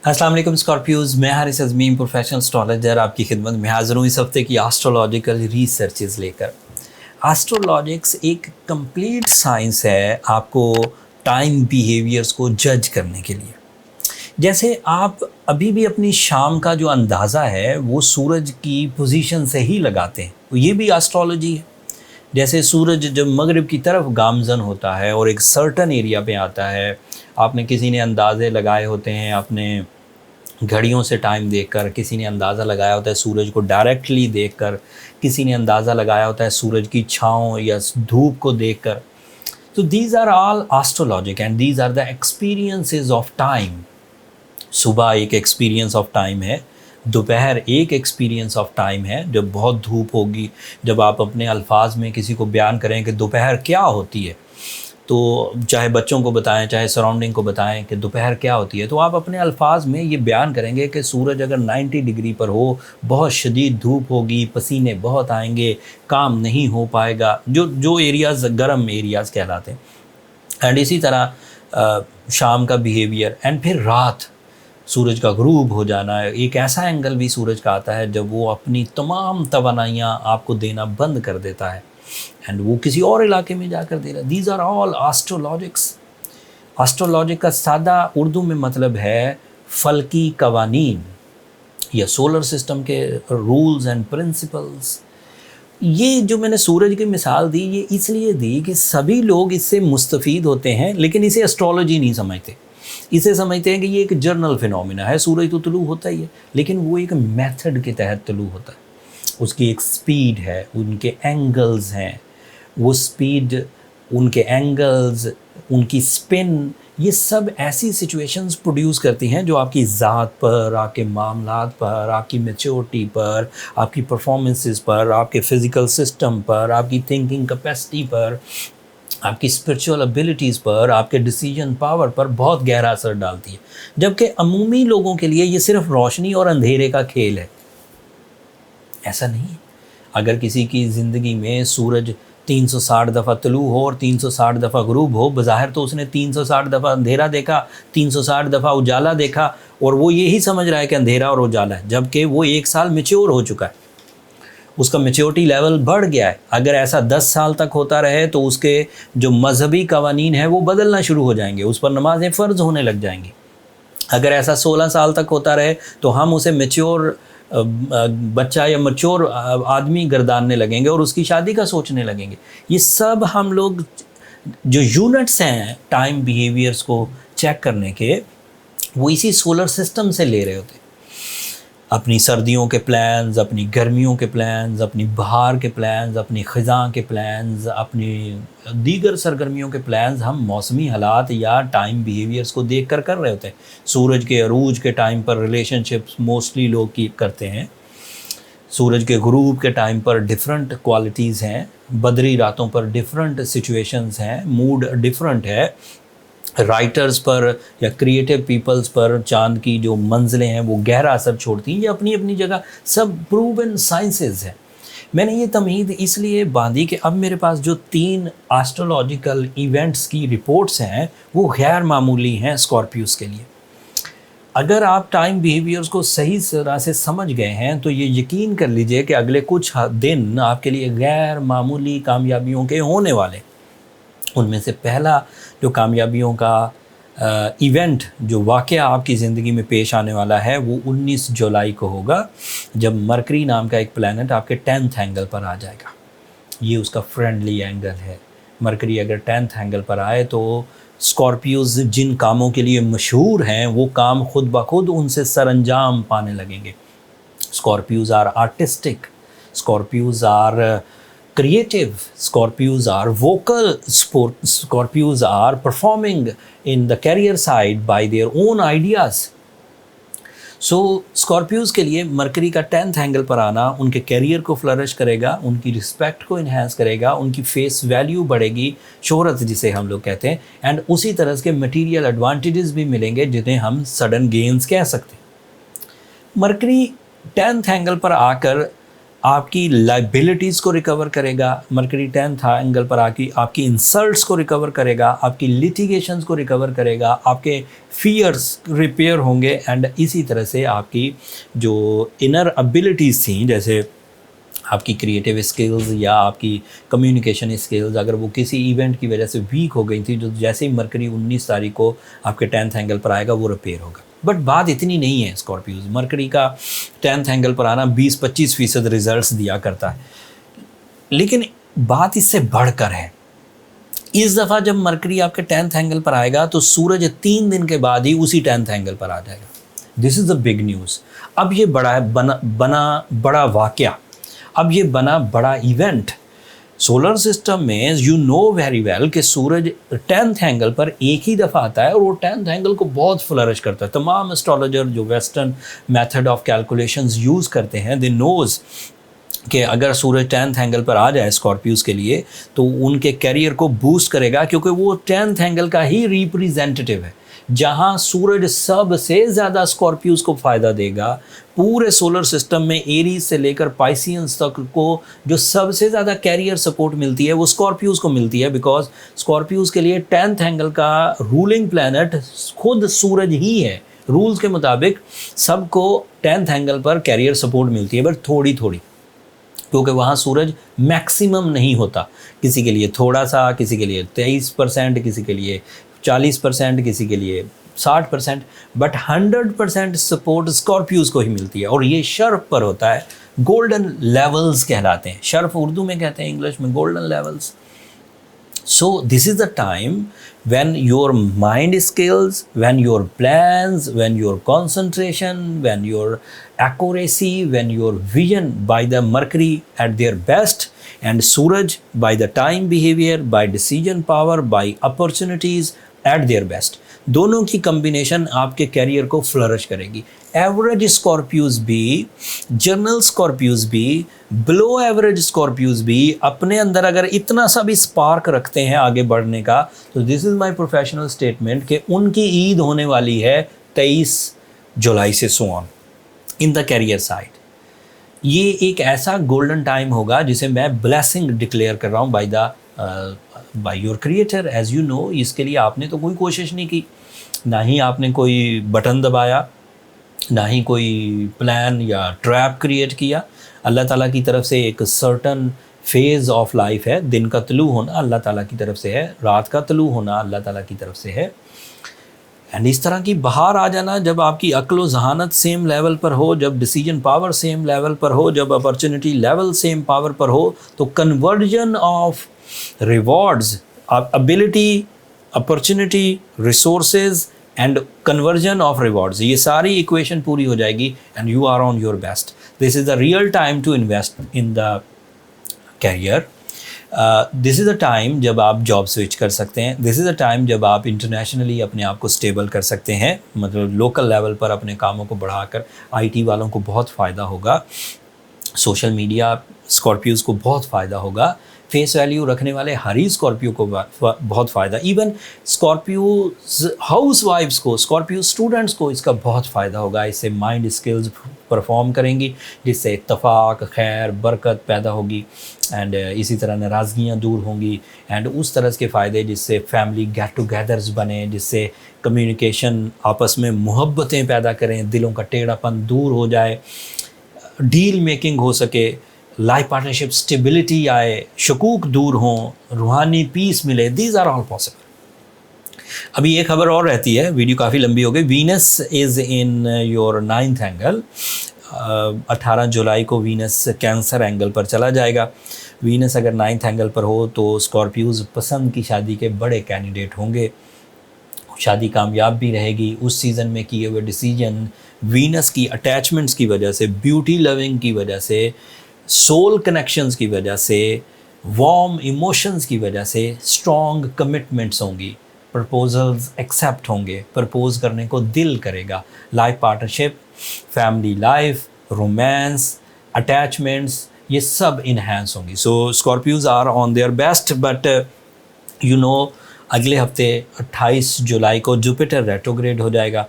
अस्सलाम वालेकुम स्कॉर्पियोज, मैं हारिस अज़मीम प्रोफेशनल एस्ट्रोलॉजर आपकी खिदमत में हाज़िर हूँ इस हफ्ते की एस्ट्रोलॉजिकल रिसर्चेज लेकर। एस्ट्रोलॉजिक्स एक कंप्लीट साइंस है आपको टाइम बिहेवियर्स को जज करने के लिए। जैसे आप अभी भी अपनी शाम का जो अंदाज़ा है वो सूरज की पोजीशन से ही लगाते हैं, तो ये भी एस्ट्रोलॉजी है। जैसे सूरज जब मगरिब की तरफ गामज़न होता है और एक सर्टन एरिया पे आता है, आपने किसी ने अंदाज़े लगाए होते हैं, आपने घड़ियों से टाइम देखकर, किसी ने अंदाज़ा लगाया होता है सूरज को डायरेक्टली देखकर, किसी ने अंदाज़ा लगाया होता है सूरज की छाँव या धूप को देखकर। तो these are all astrologic and these are the experiences of time. सुबह एक एक्सपीरियंस ऑफ टाइम है, दोपहर एक एक्सपीरियंस ऑफ टाइम है जब बहुत धूप होगी। जब आप अपने अल्फाज में किसी को बयान करें कि दोपहर क्या होती है, तो चाहे बच्चों को बताएं चाहे सराउंडिंग को बताएं कि दोपहर क्या होती है, तो आप अपने अल्फाज में ये बयान करेंगे कि सूरज अगर 90 डिग्री पर हो, बहुत शदीद धूप होगी, पसीने बहुत आएंगे, काम नहीं हो पाएगा, जो एरियाज़ गर्म एरियाज़ कहलाते हैं। एंड इसी तरह शाम का बिहेवियर। एंड फिर रात, सूरज का गुरूब हो जाना है। एक ऐसा एंगल भी सूरज का आता है जब वो अपनी तमाम तवानाइयाँ आपको देना बंद कर देता है एंड वो किसी और इलाके में जाकर दे रहा है। These are all astrologics. Astrologic का सादा उर्दू में मतलब है फल्की कवानीन या सोलर सिस्टम के रूल्स एंड प्रिंसिपल्स। ये जो मैंने सूरज की मिसाल दी, ये इसलिए दी कि सभी लोग इससे मुस्तफ़ीद होते हैं, लेकिन इसे एस्ट्रोलॉजी नहीं समझते। इसे समझते हैं कि ये एक जर्नल फिनोमिना है, सूरज तो तुलू होता ही है, लेकिन वो एक मेथड के तहत तुलू होता है। उसकी एक स्पीड है, उनके एंगल्स हैं, वो स्पीड, उनके एंगल्स, उनकी स्पिन, ये सब ऐसी सिचुएशंस प्रोड्यूस करती हैं जो आपकी ज़ात पर, आपके मामलात पर, आपकी मैच्योरिटी पर, आपकी परफॉर्मेंसेस पर, आपके फ़िज़िकल सिस्टम पर, आपकी थिंकिंग कैपेसिटी पर, आपकी स्पिरिचुअल एबिलिटीज़ पर, आपके डिसीजन पावर पर बहुत गहरा असर डालती है। जबकि अमूमी लोगों के लिए ये सिर्फ रोशनी और अंधेरे का खेल है। ऐसा नहीं है। अगर किसी की ज़िंदगी में सूरज 360 दफ़ा तलू हो और 360 दफ़ा गुरूब हो, बज़ाहिर तो उसने 360 दफ़ा अंधेरा देखा, 360 दफ़ा उजाला देखा, और वो यही समझ रहा है कि अंधेरा और उजाला है, जबकि वो 1 साल मैच्योर हो चुका है, उसका मैच्योरिटी लेवल बढ़ गया है। अगर ऐसा 10 साल तक होता रहे तो उसके जो मजहबी कवानीन है वो बदलना शुरू हो जाएंगे, उस पर नमाज़ें फ़र्ज़ होने लग जाएंगी। अगर ऐसा 16 साल तक होता रहे तो हम उसे मैच्योर बच्चा या मैच्योर आदमी गर्दानने लगेंगे और उसकी शादी का सोचने लगेंगे। ये सब हम लोग जो यूनिट्स हैं टाइम बिहेवियर्स को चेक करने के, वो इसी सोलर सिस्टम से ले रहे होते। अपनी सर्दियों के प्लान्स, अपनी गर्मियों के प्लान्स, अपनी बहार के प्लान्स, अपनी ख़ज़ां के प्लान्स, अपनी दीगर सरगर्मियों के प्लान्स हम मौसमी हालात या टाइम बिहेवियर्स को देख कर रहे होते हैं। सूरज के अरूज के टाइम पर रिलेशनशिप्स मोस्टली लोग कीप करते हैं। सूरज के गुरूब के टाइम पर डिफरेंट क्वालिटीज़ हैं, बदरी रातों पर डिफरेंट सिचुएशंस हैं, मूड डिफरेंट है। राइटर्स पर या क्रिएटिव पीपल्स पर चांद की जो मंजिलें हैं वो गहरा असर छोड़ती हैं। ये अपनी अपनी जगह सब प्रूवन साइंसेस हैं। मैंने ये तमहीद इसलिए बांधी कि अब मेरे पास जो 3 एस्ट्रोलॉजिकल इवेंट्स की रिपोर्ट्स हैं वो गैर मामूली हैं स्कॉर्पियोस के लिए। अगर आप टाइम बिहेवियर्स को सही तरह से समझ गए हैं तो ये यकीन कर लीजिए कि अगले कुछ दिन आपके लिए गैर मामूली कामयाबियों के होने वाले। उनमें से पहला जो कामयाबियों का इवेंट, जो वाक़या आपकी ज़िंदगी में पेश आने वाला है, वो 19 जुलाई को होगा, जब मरकरी नाम का एक प्लैनेट आपके 10th एंगल पर आ जाएगा। ये उसका फ्रेंडली एंगल है। मरकरी अगर 10th एंगल पर आए तो स्कॉर्पियोज़ जिन कामों के लिए मशहूर हैं वो काम खुद ब खुद उनसे सरअंजाम पाने लगेंगे। Scorpios are artistic, Scorpios are creative, Scorpios are vocal, Scorpios are performing in the career side by their own ideas. So Scorpios के लिए मरकरी का 10th एंगल पर आना उनके कैरियर को फ्लरिश करेगा, उनकी रिस्पेक्ट को इन्हेंस करेगा, उनकी फेस वैल्यू बढ़ेगी, शोहरत जिसे हम लोग कहते हैं, एंड उसी तरह के मटीरियल एडवांटेजेस भी मिलेंगे जिन्हें हम सडन गेन्स कह सकते हैं। मरकरी 10th एंगल पर आकर آپ کی لائبلٹیز کو ریکور کرے گا. مرکری 10th اینگل پر آپ کی انسلٹس کو ریکور کرے گا, آپ کی لیٹیگیشنز کو ریکور کرے گا, آپ کے فیئرس ریپیئر ہوں گے, اینڈ اسی طرح سے آپ کی جو انر ابیلٹیز تھیں, جیسے آپ کی کریٹیو اسکلز یا آپ کی کمیونیکیشن اسکلز, اگر وہ کسی ایونٹ کی وجہ سے ویک ہو گئی تھی, جو جیسے ہی مرکری 19 تاریخ کو آپ کے 10th اینگل پر آئے گا وہ ریپیئر ہوگا. بٹ بات اتنی نہیں ہے اسکارپیوز. مرکری کا 10th اینگل پر آنا 20-25% ریزلٹس دیا کرتا ہے, لیکن بات اس سے بڑھ کر ہے. اس دفعہ جب مرکری آپ کے 10th اینگل پر آئے گا تو سورج 3 دن کے بعد ہی اسی 10th اینگل پر آ جائے گا. دس از دا بگ نیوز. اب یہ بڑا واقعہ, اب یہ بنا بڑا ایونٹ. سولر سسٹم میں یو نو ویری ویل کہ سورج 10th اینگل پر ایک ہی دفعہ آتا ہے, اور وہ 10th اینگل کو بہت فلرش کرتا ہے. تمام اسٹرالوجر جو western method of calculations use کرتے ہیں, دے نوز کہ اگر سورج 10th اینگل پر آ جائے اسکارپیوز کے لیے تو ان کے کیریئر کو بوسٹ کرے گا, کیونکہ وہ 10th اینگل کا ہی ریپریزنٹیو ہے, جہاں سورج سب سے زیادہ اسکارپیوز کو فائدہ دے گا. پورے سولر سسٹم میں ایریز سے لے کر پائسینس تک کو جو سب سے زیادہ کیریئر سپورٹ ملتی ہے وہ اسکارپیوز کو ملتی ہے, بیکاز اسکارپیوز کے لیے 10th اینگل کا رولنگ پلانٹ خود سورج ہی ہے. رولز کے مطابق سب کو 10th اینگل پر کیریئر سپورٹ ملتی ہے, بٹ تھوڑی تھوڑی, کیونکہ وہاں سورج میکسیمم نہیں ہوتا. کسی کے لیے تھوڑا سا, کسی کے لیے 23%, کسی کے لیے 40%, کسی کے لیے 60%, بٹ 100% سپورٹ اسکارپیوز کو ہی ملتی ہے. اور یہ شرف پر ہوتا ہے, گولڈن لیولز کہلاتے ہیں. شرف اردو میں کہتے ہیں, انگلش میں golden levels. So this is the time when your mind skills, when your plans, when your concentration, when your accuracy, when your vision by the Mercury at their best, and Suraj by the time behavior, by decision power, by opportunities at their best. دونوں کی combination آپ کے career کو flourish کرے گی. Average اسکارپیوز بھی, general اسکارپیوز بھی, below average اسکارپیوز بھی اپنے اندر اگر اتنا سا بھی اسپارک رکھتے ہیں آگے بڑھنے کا, تو دس از مائی پروفیشنل اسٹیٹمنٹ کہ ان کی عید ہونے والی ہے 23 جولائی سے سو آن ان دا کیریئر سائڈ. یہ ایک ایسا گولڈن ٹائم ہوگا جسے میں بلیسنگ ڈکلیئر کر رہا ہوں by your creator. As you know, اس کے لیے آپ نے تو کوئی کوشش نہیں کی, نہ ہی آپ نے کوئی بٹن دبایا, نہ ہی کوئی پلان یا ٹریپ کریٹ کیا. اللہ تعالیٰ کی طرف سے ایک سرٹن فیز آف لائف ہے. دن کا طلوع ہونا اللہ تعالیٰ کی طرف سے ہے, رات کا طلوع ہونا اللہ تعالیٰ کی طرف سے ہے. اینڈ اس طرح کی بہار آ جانا جب آپ کی عقل و ذہانت سیم لیول پر ہو, جب ڈیسیجن پاور سیم لیول پر ہو, جب اپرچونٹی لیول سیم پاور پر ہو, تو conversion of rewards, ability, opportunity, resources and conversion of rewards, یہ ساری ایکویشن پوری ہو جائے گی, and you are on your best. This is the real time to invest in the career. This is a time جب آپ job switch کر سکتے ہیں. دس از اے ٹائم جب آپ انٹرنیشنلی اپنے آپ کو اسٹیبل کر سکتے ہیں, مطلب لوکل لیول پر اپنے کاموں کو بڑھا کر. آئی ٹی والوں کو بہت فائدہ ہوگا, سوشل میڈیا اسکارپیوز کو بہت فائدہ ہوگا, فیس ویلیو رکھنے والے ہر ہی اسکارپیو کو بہت فائدہ, ایون اسکارپیوز ہاؤس وائفس کو, اسکارپیو اسٹوڈنٹس کو اس کا بہت فائدہ ہوگا. اس سے مائنڈ اسکلز پرفارم کریں گی, جس سے اتفاق, خیر, برکت پیدا ہوگی, اینڈ اسی طرح ناراضگیاں دور ہوں گی, اینڈ اس طرح کے فائدے جس سے فیملی گیٹ ٹوگیدرز بنے, جس سے کمیونیکیشن آپس میں محبتیں پیدا کریں, دلوں کا ٹیڑھا پن دور ہو جائے, ڈیل میکنگ ہو سکے, لائف پارٹنرشپ اسٹیبلٹی آئے, شکوک دور ہوں, روحانی پیس ملے. These are all possible. ابھی ایک خبر اور رہتی ہے, ویڈیو کافی لمبی ہو گئی. Venus is in your 9th angle. 18 جولائی کو وینس کینسر اینگل پر چلا جائے گا. وینس اگر 9th اینگل پر ہو تو اسکارپیوز پسند کی شادی کے بڑے کینڈیڈیٹ ہوں گے, شادی کامیاب بھی رہے گی. اس سیزن میں کیے ہوئے ڈیسیجن وینس کی اٹیچمنٹس کی وجہ سے, بیوٹی لونگ کی وجہ سے, سول کنیکشنز کی وجہ سے, وارم ایموشنز کی وجہ سے اسٹرانگ کمٹمنٹس ہوں گی, پرپوزلز ایکسیپٹ ہوں گے, پرپوز کرنے کو دل کرے گا. Life partnership, family life, romance, attachments, یہ سب انہینس ہوں گی. So Scorpios are on their best, but you know اگلے ہفتے 28 جولائی کو جوپیٹر ریٹروگریڈ ہو جائے گا.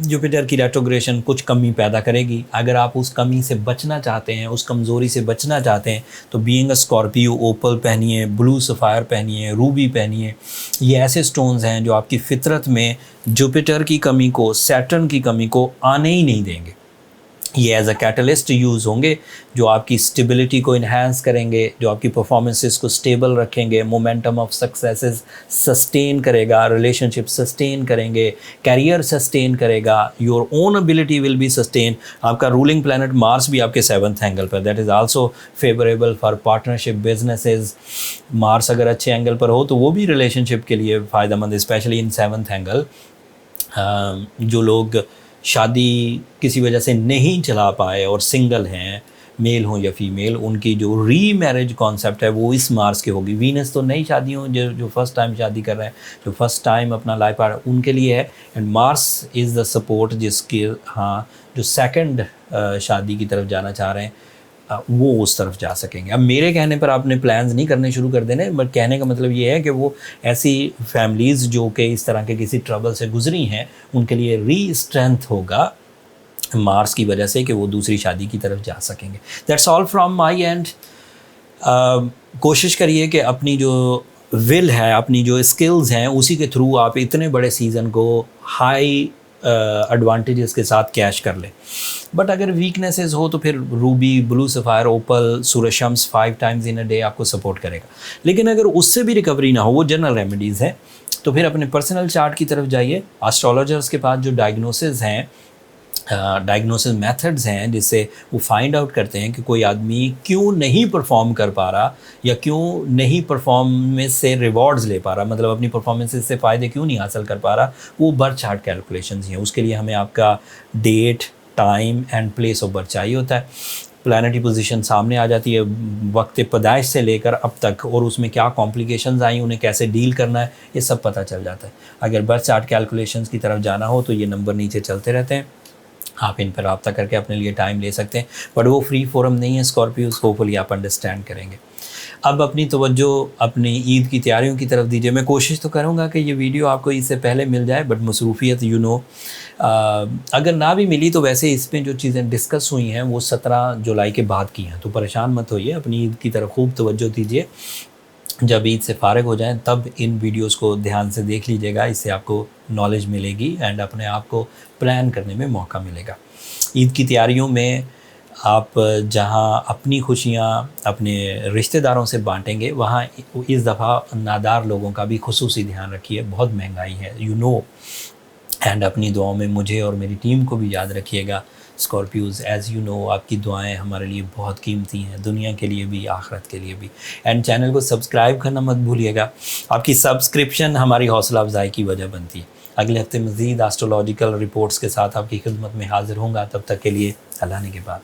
जुपिटर की रेट्रोग्रेशन कुछ कमी पैदा करेगी। अगर आप उस कमी से बचना चाहते हैं, उस कमज़ोरी से बचना चाहते हैं, तो बीइंग अ स्कॉर्पियो ओपल पहनिए, ब्लू सफ़ायर पहनिए, रूबी पहनिए। ये ऐसे स्टोन्स हैं जो आपकी फितरत में जुपिटर की कमी को, सैटर्न की कमी को आने ही नहीं देंगे। ये एज अ कैटलिस्ट यूज़ होंगे जो आपकी स्टेबिलिटी को इन्हांस करेंगे, जो आपकी परफॉर्मेंसेस को स्टेबल रखेंगे, मोमेंटम ऑफ सक्सेसेस सस्टेन करेगा, रिलेशनशिप सस्टेन करेंगे, कैरियर सस्टेन करेगा, your own ability will be sustain. आपका रूलिंग प्लैनेट मार्स भी आपके 7th एंगल पर, that is also favourable for partnership businesses. Mars अगर अच्छे एंगल पर हो तो वो भी रिलेशनशिप के लिए फ़ायदेमंद, स्पेशली इन 7th एंगल। जो लोग शादी किसी वजह से नहीं चला पाए और सिंगल हैं, मेल हो या फीमेल, उनकी जो री मैरिज कॉन्सेप्ट है वो इस मार्स की होगी। वीनस तो नई शादियों, जो फर्स्ट टाइम शादी कर रहे हैं, जो फर्स्ट टाइम अपना लाइफ पार्टनर, उनके लिए है। And Mars is the support जिसके जो सेकंड शादी की तरफ जाना चाह रहे हैं वो उस तरफ जा सकेंगे। अब मेरे कहने पर आपने प्लान्स नहीं करने शुरू कर देने, बट कहने का मतलब ये है कि वो ऐसी फैमिलीज़ जो कि इस तरह के किसी ट्रबल से गुजरी हैं, उनके लिए री स्ट्रेंथ होगा मार्स की वजह से कि वो दूसरी शादी की तरफ जा सकेंगे। That's all from my and. कोशिश करिए कि अपनी जो विल है, अपनी जो स्किल्स हैं, उसी के थ्रू आप इतने बड़े सीज़न को हाई एडवांटेजेस के साथ कैश कर लें। बट अगर वीकनेसेस हो तो फिर रूबी, ब्लू सफ़ायर, ओपल, सूर्यशम्स 5 टाइम्स इन अ डे आपको सपोर्ट करेगा। लेकिन अगर उससे भी रिकवरी ना हो, वो जनरल रेमेडीज़ हैं, तो फिर अपने पर्सनल चार्ट की तरफ जाइए। एस्ट्रोलॉजर्स के पास जो डायग्नोसिस हैं, डायग्नोसिस मेथड्स हैं, जिससे वो फाइंड आउट करते हैं कि कोई आदमी क्यों नहीं परफॉर्म कर पा रहा या क्यों नहीं परफॉर्मेंस से रिवॉर्ड्स ले पा रहा, मतलब अपनी परफॉर्मेंस से फ़ायदे क्यों नहीं हासिल कर पा रहा। वो बर्थ चार्ट कैलकुलेशंस हैं। उसके लिए हमें आपका date, time and place of birth चाहिए होता है। प्लैनेटरी पोजीशन सामने आ जाती है वक्त पैदाइश से लेकर अब तक, और उसमें क्या कॉम्प्लिकेशंस आई, उन्हें कैसे डील करना है, ये सब पता चल जाता है। अगर बर्थ चार्ट कैलकुलेशंस की तरफ जाना हो तो ये नंबर नीचे चलते रहते हैं, आप इन पर रब्ता करके अपने लिए टाइम ले सकते हैं। बट वो फ्री फोरम नहीं है स्कॉर्पियोस, होपफुली आप अंडरस्टैंड करेंगे। अब अपनी तवज्जो अपनी ईद की तैयारियों की तरफ दीजिए। मैं कोशिश तो करूँगा कि ये वीडियो आपको इससे पहले मिल जाए, बट मसरूफियत अगर ना भी मिली तो वैसे इसमें जो चीज़ें डिस्कस हुई हैं वो 17 जुलाई के बाद की हैं, तो परेशान मत होइए, अपनी ईद की तरफ खूब तवज्जो दीजिए। जब ईद से फ़ारिग हो जाएं तब इन वीडियोस को ध्यान से देख लीजिएगा, इससे आपको नॉलेज मिलेगी एंड अपने आप को प्लान करने में मौका मिलेगा। ईद की तैयारियों में आप जहां अपनी खुशियां अपने रिश्तेदारों से बांटेंगे, वहां इस दफ़ा नादार लोगों का भी खुसूसी ध्यान रखिए। बहुत महंगाई है, एंड अपनी दुआओं में मुझे और मेरी टीम को भी याद रखिएगा। स्कॉर्पियोज़, एज़ यू नो, आपकी दुआएं हमारे लिए बहुत कीमती हैं, दुनिया के लिए भी, आखिरत के लिए भी। एंड चैनल को सब्सक्राइब करना मत भूलिएगा, आपकी सब्सक्रिप्शन हमारी हौसला अफजाई की वजह बनती है। अगले हफ्ते मज़ीद एस्ट्रोलॉजिकल रिपोर्ट्स के साथ आपकी खिदमत में हाज़िर होऊंगा। तब तक के लिए अल्लाह ने के बाद।